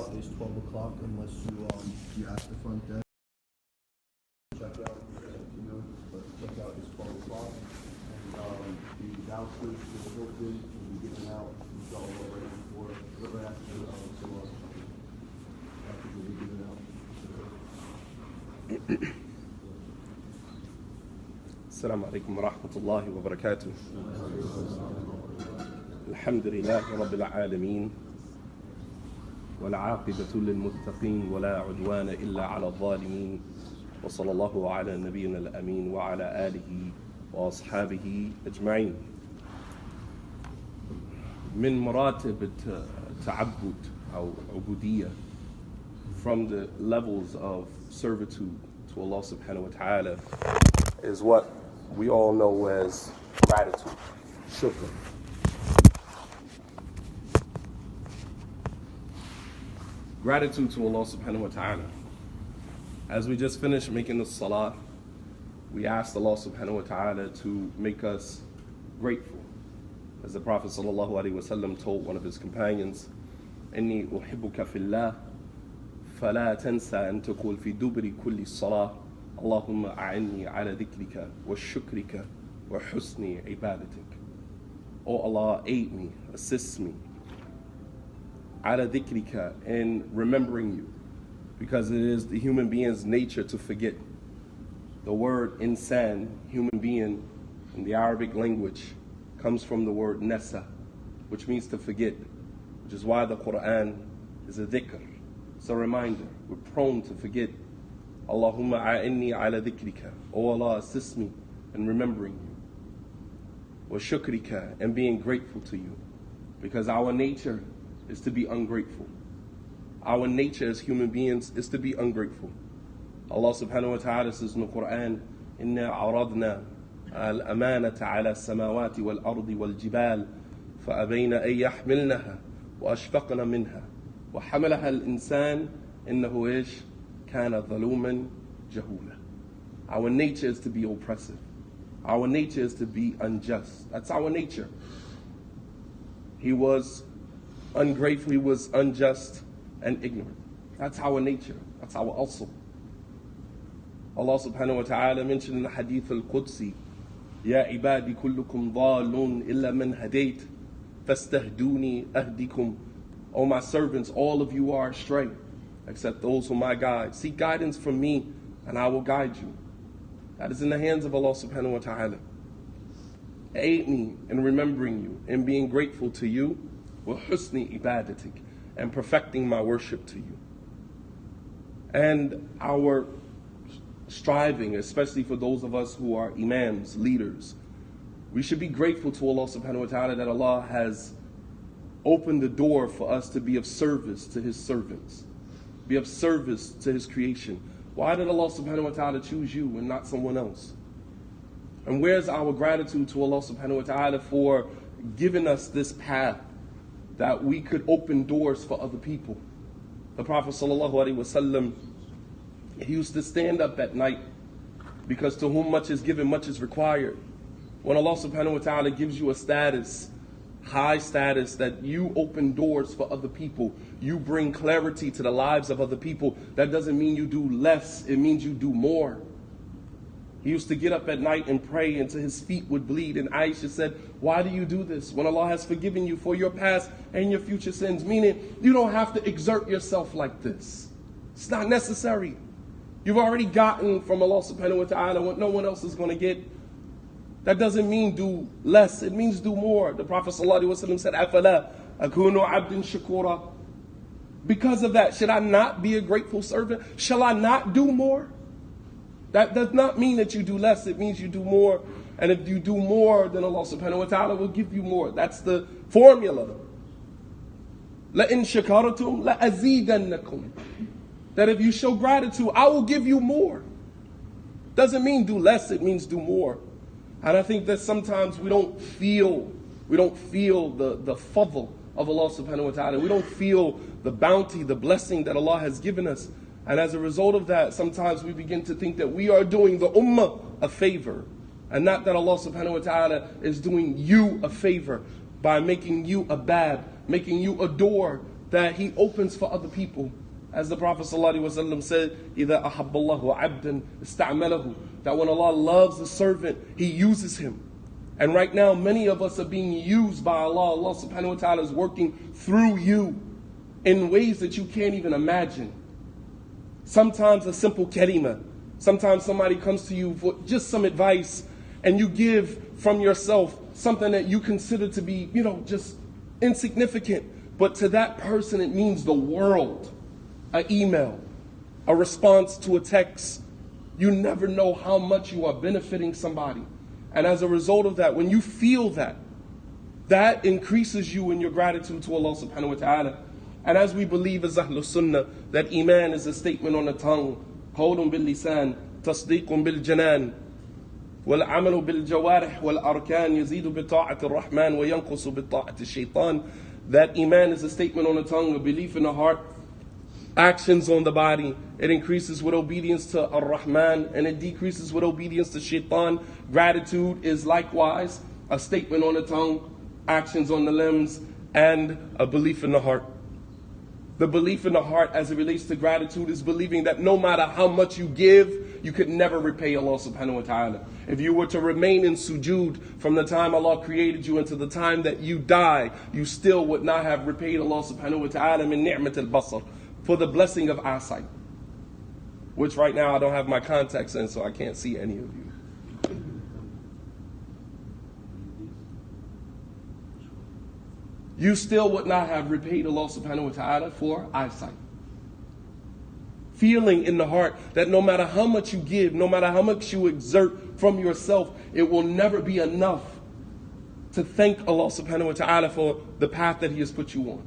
checkout is 12 o'clock unless you ask the front desk. Checkout, but checkout is 12 o'clock. And the vouchers will open and be given out. It's all right before, right after Salat. Vouchers will be given out. السلام عليكم ورحمة الله وبركاته. الحمد لله رب العالمين والعاقبة للمتقين ولا عدوان إلا على الظالمين وصلى الله على نبينا الأمين وعلى آله وأصحابه أجمعين. من مراتب التعبد أو عبودية, from the levels of servitude to Allah subhanahu wa ta'ala, is what we all know as gratitude, shukr. Gratitude to Allah subhanahu wa ta'ala. As we just finished making the salat, we asked Allah subhanahu wa ta'ala to make us grateful. As the Prophet sallallahu alaihi wasallam told one of his companions, إني أحبك في الله فلا تنسى أن تقول في دبر كل صلاة اللهم أعني على ذكرك وشكرك وحسن عبادتك. Oh Allah, aid me, assist me, على ذكرك, in remembering you, because it is the human being's nature to forget. The word insan, human being, in the Arabic language comes from the word nasa, which means to forget, which is why the Quran is a dhikr. It's a reminder. We're prone to forget. Allahumma a'inni ala dhikrika. Oh Allah, assist me in remembering you. Wa shukrika, and being grateful to you. Because our nature is to be ungrateful. Our nature as human beings is to be ungrateful. Allah subhanahu wa ta'ala says in the Quran, Inna aradna al-amanata ala samawati wal-ardi wal-jibal fa-abayna an yahmilnaha wa ashfaqna minha wa hamalaha al-insan innahu ish kana dhaluman jahula. Our nature is to be oppressive. Our nature is to be unjust. That's our nature. He was ungrateful, he was unjust and ignorant. That's our nature. That's our asl. Allah subhanahu wa ta'ala mentioned in the hadith al-Qudsi, Ya ibadi kullukum dhalun illa man hadayt fastahduni ahdikum. O my servants, all of you are astray, except those whom I guide. Seek guidance from me, and I will guide you. That is in the hands of Allah subhanahu wa ta'ala. Aid me in remembering you, and being grateful to you, wa husni ibadatik, and perfecting my worship to you. And our striving, especially for those of us who are imams, leaders, we should be grateful to Allah subhanahu wa ta'ala that Allah has opened the door for us to be of service to His servants, be of service to His creation. Why did Allah subhanahu wa ta'ala choose you and not someone else? And where's our gratitude to Allah subhanahu wa ta'ala for giving us this path that we could open doors for other people? The Prophet sallallahu alaihi wasallam, he used to stand up at night, because to whom much is given, much is required. When Allah subhanahu wa ta'ala gives you a status, high status, that you open doors for other people, you bring clarity to the lives of other people, that doesn't mean you do less, it means you do more. He used to get up at night and pray until his feet would bleed, and Aisha said, why do you do this when Allah has forgiven you for your past and your future sins? Meaning, you don't have to exert yourself like this. It's not necessary. You've already gotten from Allah subhanahu wa ta'ala what no one else is going to get. That doesn't mean do less, it means do more. The Prophet sallallahu alaihi wasallam said, Afala akunu abdin shakura. Because of that, should I not be a grateful servant? Shall I not do more? That does not mean that you do less, it means you do more. And if you do more, then Allah subhanahu wa ta'ala will give you more. That's the formula. لَإِن شَكَرْتُمْ لَأَزِيدَنَّكُمْ. That if you show gratitude, I will give you more. Doesn't mean do less, it means do more. And I think that sometimes we don't feel the fadl of Allah subhanahu wa ta'ala. We don't feel the bounty, the blessing that Allah has given us. And as a result of that, sometimes we begin to think that we are doing the ummah a favor, and not that Allah subhanahu wa ta'ala is doing you a favor by making you a bab, making you adore, that he opens for other people. As the Prophet ﷺ said, إِذَا أَحَبَّ اللَّهُ عَبْدًا اسْتَعْمَلَهُ, that when Allah loves the servant, He uses him. And right now, many of us are being used by Allah. Allah subhanahu wa ta'ala is working through you in ways that you can't even imagine. Sometimes a simple kalima. Sometimes somebody comes to you for just some advice, and you give from yourself something that you consider to be, just insignificant. But to that person, it means the world. An email, a response to a text. You never know how much you are benefiting somebody. And as a result of that, when you feel that, that increases you in your gratitude to Allah subhanahu wa ta'ala. And as we believe as Ahlul Sunnah, that Iman is a statement on the tongue, qawlun bil lisan, tasdeequn bil janan, wal amalu bil jawarih wal arkan yazidu bi ta'ati ar-Rahman wa yanqusu bi ta'ati ash-shaytan. That Iman is a statement on the tongue, a belief in the heart, actions on the body. It increases with obedience to Ar-Rahman and it decreases with obedience to Shaitan. Gratitude is likewise a statement on the tongue, actions on the limbs, and a belief in the heart. The belief in the heart as it relates to gratitude is believing that no matter how much you give, you could never repay Allah subhanahu wa ta'ala. If you were to remain in sujood from the time Allah created you until the time that you die, you still would not have repaid Allah subhanahu wa ta'ala min ni'mat al-basar, for the blessing of eyesight, which right now I don't have my contacts in, so I can't see any of you. You still would not have repaid Allah subhanahu wa ta'ala for eyesight. Feeling in the heart that no matter how much you give, no matter how much you exert from yourself, it will never be enough to thank Allah subhanahu wa ta'ala for the path that He has put you on.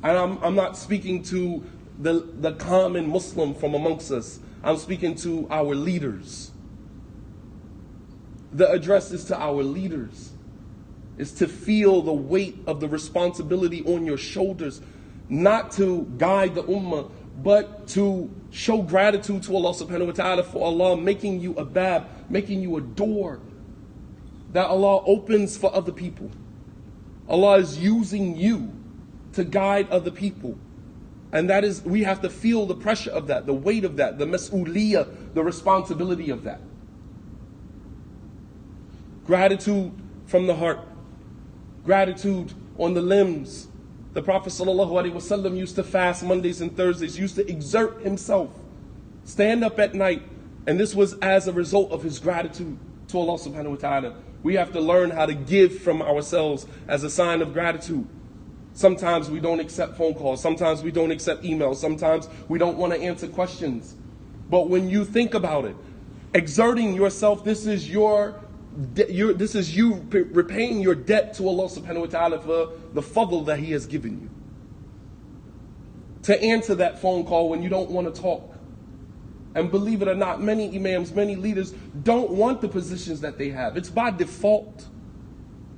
And I'm not speaking to the common Muslim from amongst us. I'm speaking to our leaders. The address is to our leaders. Is to feel the weight of the responsibility on your shoulders, not to guide the ummah, but to show gratitude to Allah subhanahu wa ta'ala for Allah making you a bab, making you a door that Allah opens for other people. Allah is using you to guide other people. And that is, we have to feel the pressure of that, the weight of that, the mas'uliyah, the responsibility of that. Gratitude from the heart. Gratitude on the limbs. The Prophet ﷺ used to fast Mondays and Thursdays, used to exert himself, stand up at night, and this was as a result of his gratitude to Allah subhanahu wa ta'ala. We have to learn how to give from ourselves as a sign of gratitude. Sometimes we don't accept phone calls, sometimes we don't accept emails, sometimes we don't want to answer questions. But when you think about it, exerting yourself, this is you repaying your debt to Allah subhanahu wa ta'ala for the fadl that He has given you. To answer that phone call when you don't want to talk. And believe it or not, many imams, many leaders don't want the positions that they have. It's by default.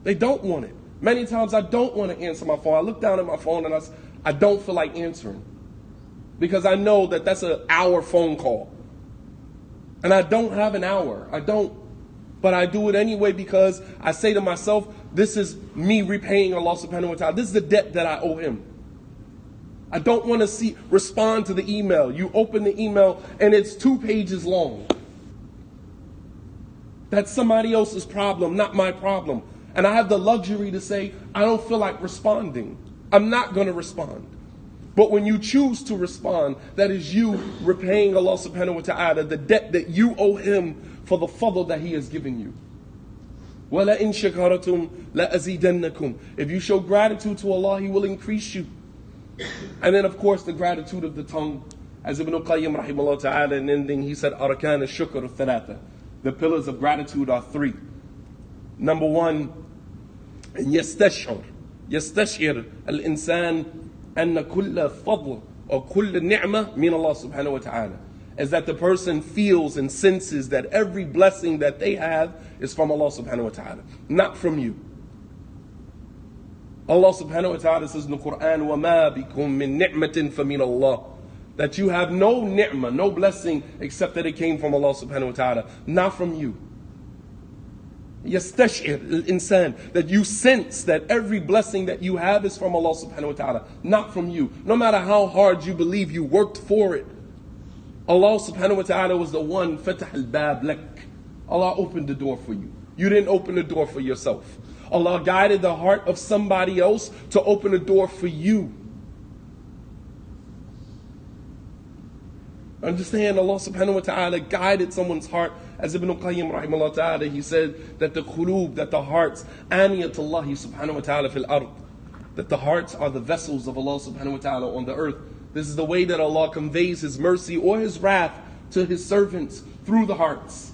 They don't want it. Many times I don't want to answer my phone. I look down at my phone and I don't feel like answering. Because I know that that's an hour phone call. And I don't have an hour. I don't. But I do it anyway because I say to myself, this is me repaying Allah subhanahu wa ta'ala. This is the debt that I owe Him. I don't want to respond to the email. You open the email and it's 2 pages long. That's somebody else's problem, not my problem. And I have the luxury to say, I don't feel like responding. I'm not going to respond. But when you choose to respond, that is you repaying Allah subhanahu wa ta'ala the debt that you owe Him for the fadl that He has given you. وَلَئِن شَكَرَتُمْ لَأَزِيدَنَّكُمْ. If you show gratitude to Allah, He will increase you. And then of course the gratitude of the tongue. As Ibn al-Qayyim rahimahullah ta'ala in ending, he said, أَرْكَانَ الشُّكْرُ الثَّلَاثَةِ. The pillars of gratitude are 3. Number 1, يستشعر الإنسان أن كل فضل or كل نعمة من الله سبحانه وتعالى. Is that the person feels and senses that every blessing that they have is from Allah subhanahu wa ta'ala, not from you. Allah subhanahu wa ta'ala says in the Quran, وَمَا بِكُم مِّن نِعْمَةٍ فَمِنَ اللَّهِ. That you have no ni'mah, no blessing, except that it came from Allah subhanahu wa ta'ala, not from you. يستشعر الإنسان, that you sense that every blessing that you have is from Allah subhanahu wa ta'ala, not from you. No matter how hard you believe you worked for it, Allah subhanahu wa ta'ala was the one, fatah al-bab lak. Allah opened the door for you. You didn't open the door for yourself. Allah guided the heart of somebody else to open a door for you. Understand, Allah subhanahu wa ta'ala guided someone's heart. As Ibn Qayyim rahimahullah ta'ala, he said that the qulub, that the hearts, aniyatullahi subhanahu wa ta'ala fil ard, that the hearts are the vessels of Allah subhanahu wa ta'ala on the earth. This is the way that Allah conveys His mercy or His wrath to His servants, through the hearts.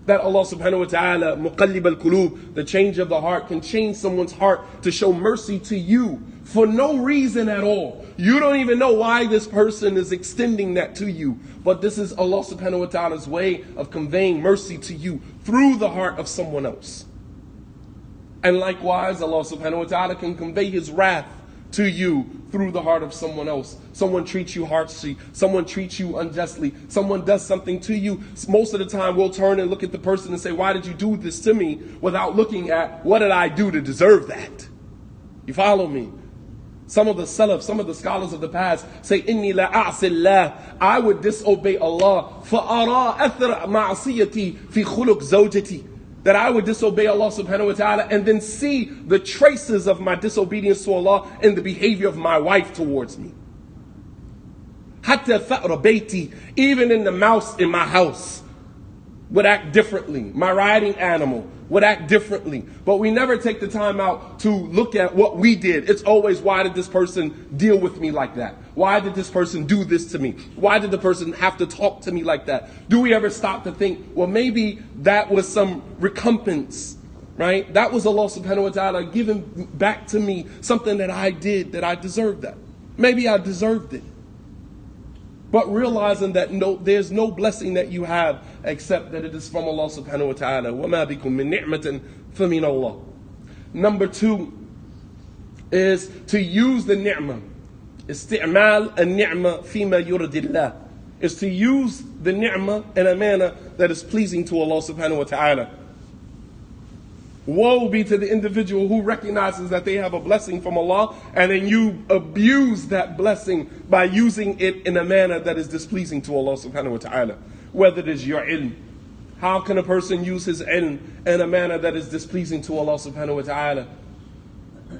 That Allah subhanahu wa ta'ala, muqallib al-qulub, the change of the heart, can change someone's heart to show mercy to you for no reason at all. You don't even know why this person is extending that to you. But this is Allah subhanahu wa ta'ala's way of conveying mercy to you through the heart of someone else. And likewise, Allah subhanahu wa ta'ala can convey His wrath to you through the heart of someone else. Someone treats you harshly, someone treats you unjustly, someone does something to you. Most of the time we'll turn and look at the person and say, why did you do this to me? Without looking at, what did I do to deserve that? You follow me? Some of the salaf, some of the scholars of the past say, Inni la a'sillah, I would disobey Allah, fa'ara athra ma'asiyati fi khuluq zawjati, that I would disobey Allah subhanahu wa ta'ala and then see the traces of my disobedience to Allah in the behavior of my wife towards me. Hatta fa'ra bayti, even in the mouse in my house would act differently. My riding animal would act differently. But we never take the time out to look at what we did. It's always, why did this person deal with me like that? Why did this person do this to me? Why did the person have to talk to me like that? Do we ever stop to think, well, maybe that was some recompense, right? That was Allah subhanahu wa ta'ala giving back to me something that I did, that I deserved that. Maybe I deserved it. But realizing that there's no blessing that you have except that it is from Allah subhanahu wa ta'ala. وَمَا بِكُم مِّن نِعْمَةٍ فَمِنَ اللَّهِ. Number 2 is to use the ni'mah. استعمال النعمة فيما يرضي الله. Is to use the ni'mah in a manner that is pleasing to Allah subhanahu wa ta'ala. Woe be to the individual who recognizes that they have a blessing from Allah and then you abuse that blessing by using it in a manner that is displeasing to Allah subhanahu wa ta'ala. Whether it is your ilm. How can a person use his ilm in a manner that is displeasing to Allah subhanahu wa ta'ala?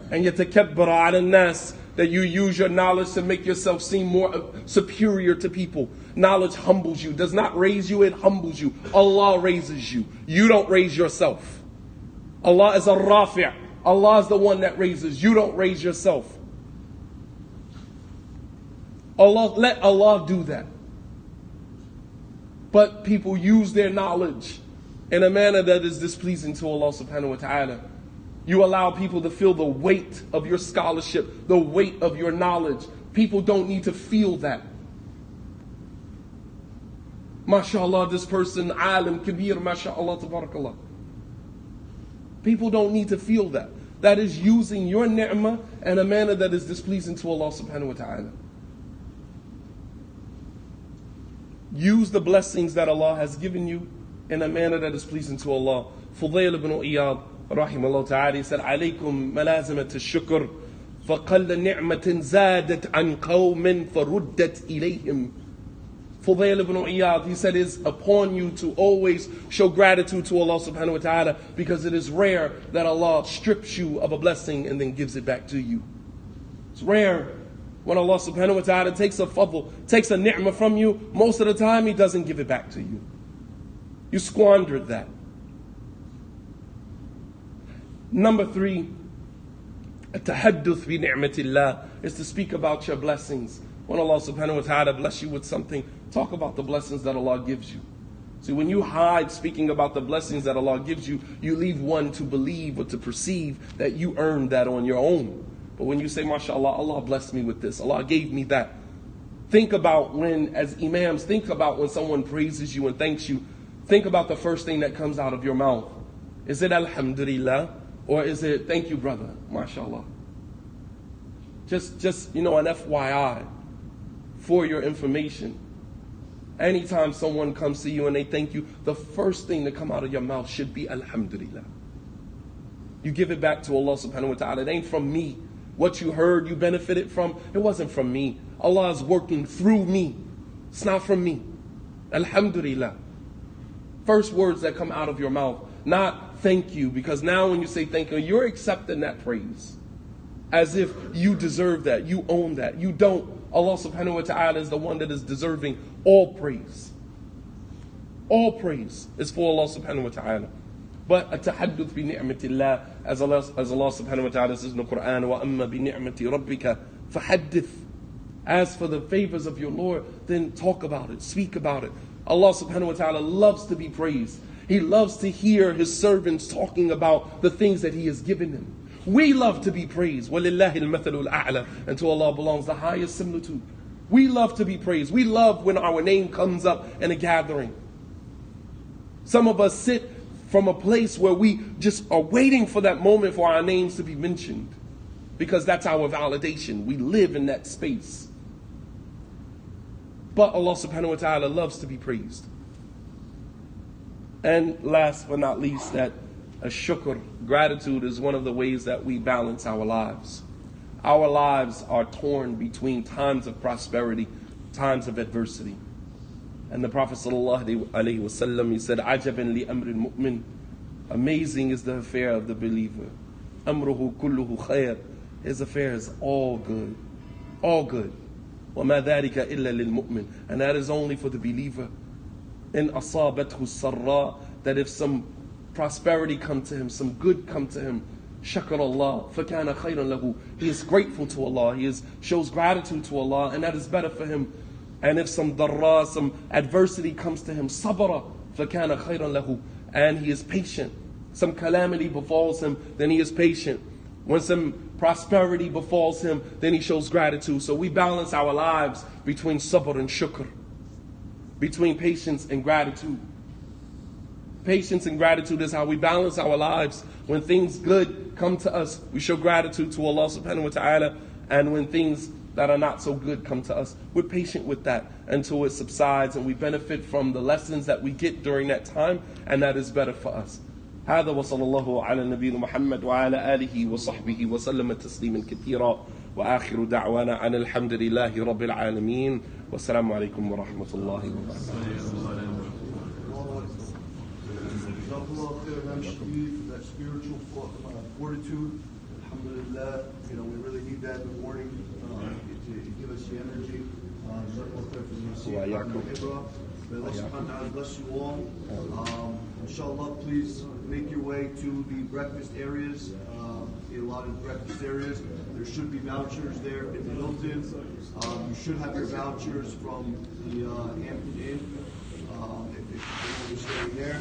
And yatakabbar ala nas, that you use your knowledge to make yourself seem more superior to people. Knowledge humbles you. Does not raise you, it humbles you. Allah raises you. You don't raise yourself. Allah is a-rafi'. Allah is the one that raises. You don't raise yourself. Let Allah do that. But people use their knowledge in a manner that is displeasing to Allah subhanahu wa ta'ala. You allow people to feel the weight of your scholarship, the weight of your knowledge. People don't need to feel that. MashaAllah, this person, alim, kabir, MashaAllah, tabarakallah. People don't need to feel that. That is using your ni'mah in a manner that is displeasing to Allah subhanahu wa ta'ala. Use the blessings that Allah has given you in a manner that is pleasing to Allah. Fudayl ibn Iyad, rahimahullah ta'ala, said, Alaykum malazimat al-shukr, faqalla ni'matin zadat an qawmin faruddat ilayhim. Fudayl ibn Iyad, he said, is upon you to always show gratitude to Allah subhanahu wa ta'ala, because it is rare that Allah strips you of a blessing and then gives it back to you. It's rare when Allah subhanahu wa ta'ala takes a fadl, takes a ni'mah from you. Most of the time He doesn't give it back to you. You squandered that. Number 3, at-tahadduth bi ni'matillah, is to speak about your blessings. When Allah subhanahu wa ta'ala bless you with something, talk about the blessings that Allah gives you. See, when you hide speaking about the blessings that Allah gives you, you leave one to believe or to perceive that you earned that on your own. But when you say, MashaAllah, Allah blessed me with this, Allah gave me that. Think about when, as imams, think about when someone praises you and thanks you. Think about the first thing that comes out of your mouth. Is it Alhamdulillah? Or is it, thank you, brother, MashaAllah? Just an FYI for your information. Anytime someone comes to you and they thank you, the first thing to come out of your mouth should be Alhamdulillah. You give it back to Allah subhanahu wa ta'ala. It ain't from me. What you heard, you benefited from, it wasn't from me. Allah is working through me. It's not from me. Alhamdulillah. First words that come out of your mouth, not thank you, because now when you say thank you, you're accepting that praise as if you deserve that, you own that. You don't. Allah subhanahu wa ta'ala is the one that is deserving all praise. All praise is for Allah subhanahu wa ta'ala. But التحدث بنعمة الله, as Allah subhanahu wa ta'ala says in the Quran, وَأَمَّا بِنِعْمَةِ رَبِّكَ فَحَدِّثْ. As for the favors of your Lord, then talk about it, speak about it. Allah subhanahu wa ta'ala loves to be praised. He loves to hear His servants talking about the things that He has given them. We love to be praised. وَلِلَّهِ الْمَثَلُ الْأَعْلَى. And to Allah belongs the highest similitude. We love to be praised. We love when our name comes up in a gathering. Some of us sit from a place where we just are waiting for that moment for our names to be mentioned, because that's our validation. We live in that space. But Allah subhanahu wa ta'ala loves to be praised. And last but not least, that shukr, gratitude, is one of the ways that we balance our lives. Our lives are torn between times of prosperity, times of adversity. And the Prophet ﷺ, he said, "Ajaban li amri al-mu'min." Amazing is the affair of the believer. Amruhu kulluhu khair. His affair is all good. All good. وَمَا ذَلِكَ إِلَّا لِلْمُؤْمِنِ. And that is only for the believer. In أَصَابَتْهُ السَّرَّاء. That if some prosperity come to him, some good come to him, شَكَرَ اللَّهُ فَكَانَ خَيْرًا لَهُ. He is grateful to Allah. He shows gratitude to Allah, and that is better for him. And if some darra, some adversity comes to him, sabara, فَكَانَ خَيْرًا لَهُ. And he is patient. Some calamity befalls him, then he is patient. When some prosperity befalls him, then he shows gratitude. So we balance our lives between sabr and shukr, between patience and gratitude. Patience and gratitude is how we balance our lives. When things good come to us, we show gratitude to Allah subhanahu wa ta'ala. And when things that are not so good come to us, we're patient with that until it subsides and we benefit from the lessons that we get during that time, and that is better for us. هذا وصلى الله على نبينا محمد وعلى آله وصحبه وسلم تسليما كثيرا وآخر دعوانا أن الحمد لله رب العالمين والسلام عليكم ورحمة الله وبركاته. Imam Shadeed, that spiritual fortitude, alhamdulillah, we really need that in the morning to give us the energy. May Allah subhanahu wa ta'ala bless you all. Inshallah, please make your way to the breakfast areas, the allotted breakfast areas. There should be vouchers there in the Hilton. You should have your vouchers from the Hampton Inn if you're staying there.